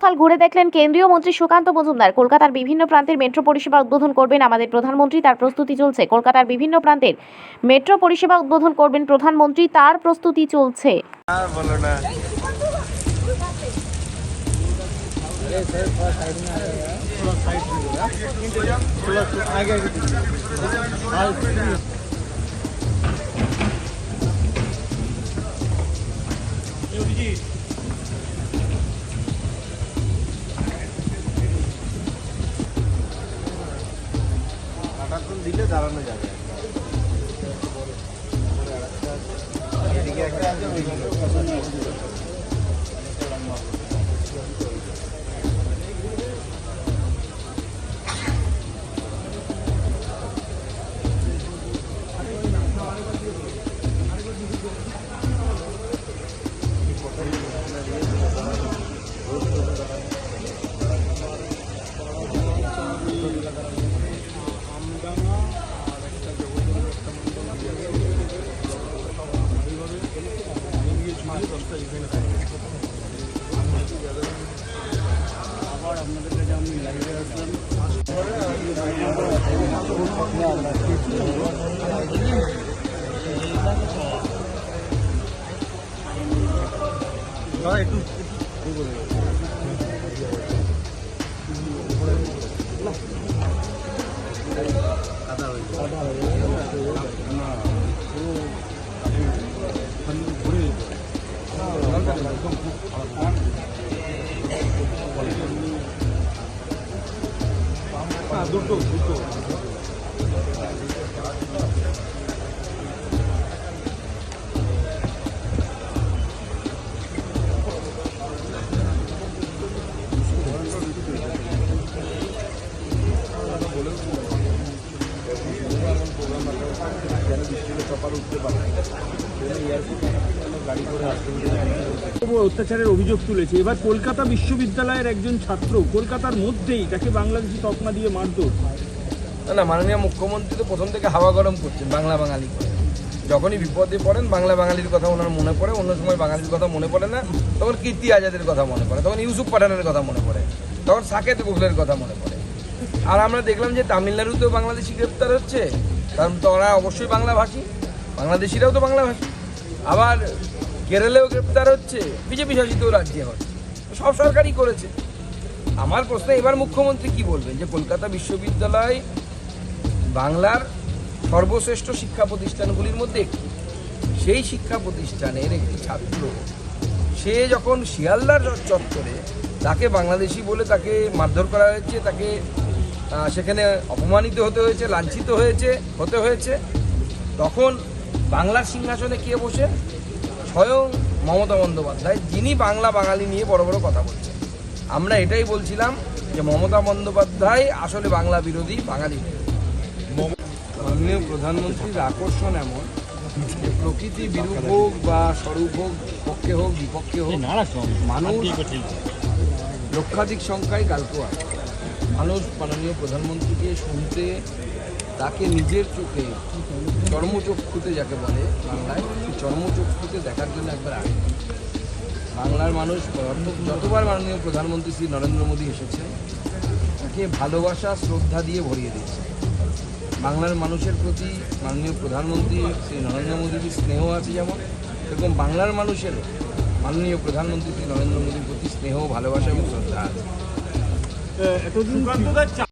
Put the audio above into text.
ঘটনাস্থল ঘুরে দেখলেন কেন্দ্রীয় মন্ত্রী সুকান্ত মজুমদার। কলকাতার বিভিন্ন প্রান্তের মেট্রো পরিষেবা উদ্বোধন করবেন আমাদের প্রধানমন্ত্রী, তার প্রস্তুতি চলছে। কলকাতার বিভিন্ন প্রান্তের মেট্রো পরিষেবা উদ্বোধন করবেন প্রধানমন্ত্রী, তার প্রস্তুতি চলছে। বলো না। দিলে দাঁড়ানো যাবে। এদিকে একটা আছে, আবার আপনাদের কাছে আমি লাইভে আসলাম। দুটো অত্যাচারের অভিযোগ তুলেছে। এবার কলকাতা বিশ্ববিদ্যালয়ের একজন ছাত্র কলকাতার মধ্যেই তাকে বাংলাদেশি তকমা দিয়ে মারধর। না, মাননীয় মুখ্যমন্ত্রী তো প্রথম থেকে হাওয়া গরম করছেন বাংলা বাঙালি করে। যখনই বিপদে পড়েন বাংলা বাঙালির কথা ওনার মনে পড়ে, অন্য সময় বাঙালির কথা মনে পড়ে না। তখন কীর্তি আজাদের কথা মনে পড়ে, তখন ইউসুফ পাঠানের কথা মনে পড়ে, তখন সাকেত গোখলের কথা মনে পড়ে। আর আমরা দেখলাম যে তামিলনাড়ুতেও বাংলাদেশি গ্রেপ্তার হচ্ছে, কারণ তো ওরা অবশ্যই বাংলাভাষী, বাংলাদেশিরাও তো বাংলাভাষী। আবার কেরলেও গ্রেপ্তার হচ্ছে, বিজেপি শাসিত রাজ্যে হয়, সব সরকারই করেছে। আমার প্রশ্ন, এবার মুখ্যমন্ত্রী কি বলবেন যে কলকাতা বিশ্ববিদ্যালয় বাংলার সর্বশ্রেষ্ঠ শিক্ষা প্রতিষ্ঠানগুলির মধ্যে একটি, সেই শিক্ষা প্রতিষ্ঠানের একটি ছাত্র সে যখন শিয়ালদার চত্বরে তাকে বাংলাদেশি বলে তাকে মারধর করা হয়েছে, তাকে সেখানে অপমানিত হতে হয়েছে, লাঞ্ছিত হতে হয়েছে, তখন বাংলার সিংহাসনে কে বসে? স্বয়ং মমতা বন্দ্যোপাধ্যায়, যিনি বাংলা বাঙালি নিয়ে বড় বড় কথা বলছেন। আমরা এটাই বলছিলাম যে মমতা বন্দ্যোপাধ্যায় আসলে বাংলা বিরোধী, বাঙালি বিরোধী। মাননীয় প্রধানমন্ত্রীর আকর্ষণ এমন যে প্রকৃতি বিরূপ হোক বা স্বরূপ হোক, পক্ষে হোক বিপক্ষে হোক, মানুষ লক্ষাধিক সংখ্যায় গালকোয়া মানুষ মাননীয় প্রধানমন্ত্রীকে শুনতে, তাকে নিজের চোখে চর্মচক্ষুতে যাকে বলে বাংলায়, সেই চর্মচক্ষুতে দেখার জন্য একবার আগে বাংলার মানুষ যতবার মাননীয় প্রধানমন্ত্রী শ্রী নরেন্দ্র মোদী এসেছে তাকে ভালোবাসা শ্রদ্ধা দিয়ে ভরিয়ে দিয়েছে। বাংলার মানুষের প্রতি মাননীয় প্রধানমন্ত্রী শ্রী নরেন্দ্র মোদীর স্নেহ আছে, যেমন এরকম বাংলার মানুষেরও মাননীয় প্রধানমন্ত্রী শ্রী নরেন্দ্র মোদীর প্রতি স্নেহ, ভালোবাসা এবং শ্রদ্ধা আছে।